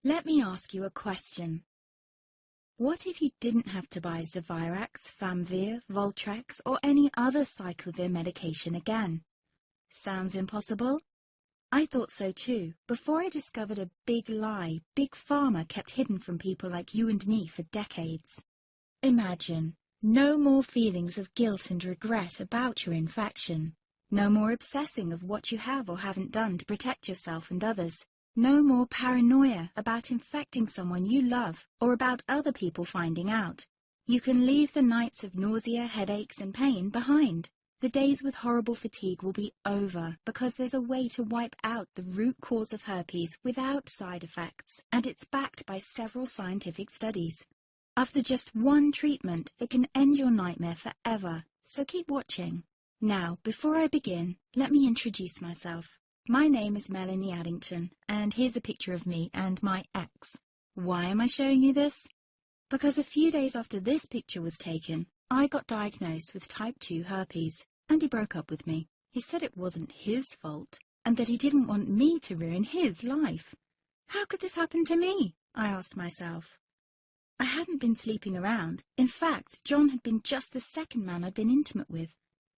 Let me ask you a question. What if you didn't have to buy Zevirax, Famvir, Voltrex, or any other cyclovir medication again? Sounds impossible? I thought so too, before I discovered a big lie Big Pharma kept hidden from people like you and me for decades. Imagine, no more feelings of guilt and regret about your infection. No more obsessing of what you have or haven't done to protect yourself and others. No more paranoia about infecting someone you love or about other people finding out. You can leave the nights of nausea, headaches and pain behind. The days with horrible fatigue will be over because there's a way to wipe out the root cause of herpes without side effects, and it's backed by several scientific studies. After just one treatment, it can end your nightmare forever, so keep watching. Now, before I begin, let me introduce myself. My name is Melanie Addington, and here's a picture of me and my ex. Why am I showing you this? Because a few days after this picture was taken, I got diagnosed with type 2 herpes, and he broke up with me. He said it wasn't his fault, and that he didn't want me to ruin his life. How could this happen to me? I asked myself. I hadn't been sleeping around. In fact, John had been just the second man I'd been intimate with.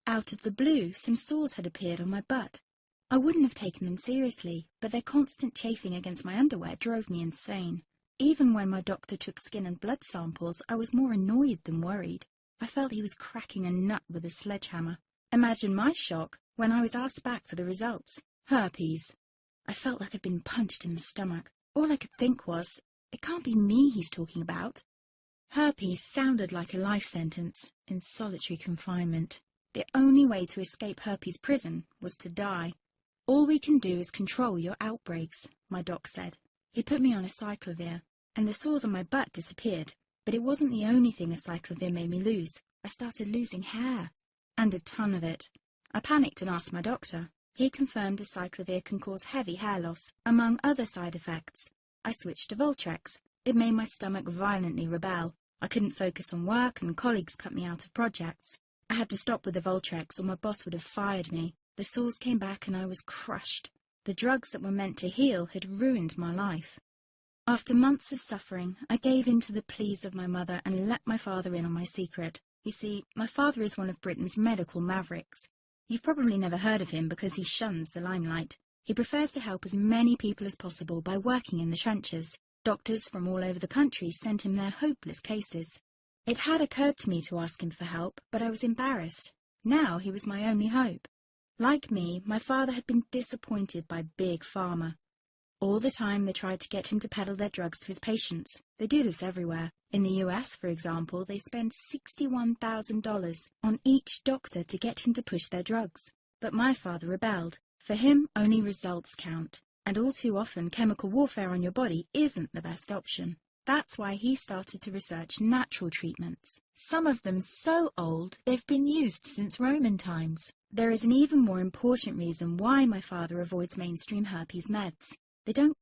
Out of the blue, some sores had appeared on my butt. I wouldn't have taken them seriously, but their constant chafing against my underwear drove me insane. Even when my doctor took skin and blood samples, I was more annoyed than worried. I felt he was cracking a nut with a sledgehammer. Imagine my shock when I was asked back for the results. Herpes. I felt like I'd been punched in the stomach. All I could think was, it can't be me he's talking about. Herpes sounded like a life sentence in solitary confinement. The only way to escape herpes prison was to die. All we can do is control your outbreaks, my doc said. He put me on a cyclovir, and the sores on my butt disappeared. But it wasn't the only thing a cyclovir made me lose. I started losing hair, and a ton of it. I panicked and asked my doctor. He confirmed a cyclovir can cause heavy hair loss, among other side effects. I switched to Voltrex. It made my stomach violently rebel. I couldn't focus on work, and colleagues cut me out of projects. I had to stop with the Voltrex, or my boss would have fired me. The sores came back and I was crushed. The drugs that were meant to heal had ruined my life. After months of suffering, I gave in to the pleas of my mother and let my father in on my secret. You see, my father is one of Britain's medical mavericks. You've probably never heard of him because he shuns the limelight. He prefers to help as many people as possible by working in the trenches. Doctors from all over the country sent him their hopeless cases. It had occurred to me to ask him for help, but I was embarrassed. Now he was my only hope. Like me, my father had been disappointed by Big Pharma. All the time they tried to get him to peddle their drugs to his patients. They do this everywhere. In the US, for example, they spend $61,000 on each doctor to get him to push their drugs. But my father rebelled. For him, only results count. And all too often, chemical warfare on your body isn't the best option. That's why he started to research natural treatments. Some of them so old, they've been used since Roman times. There is an even more important reason why my father avoids mainstream herpes meds. They don't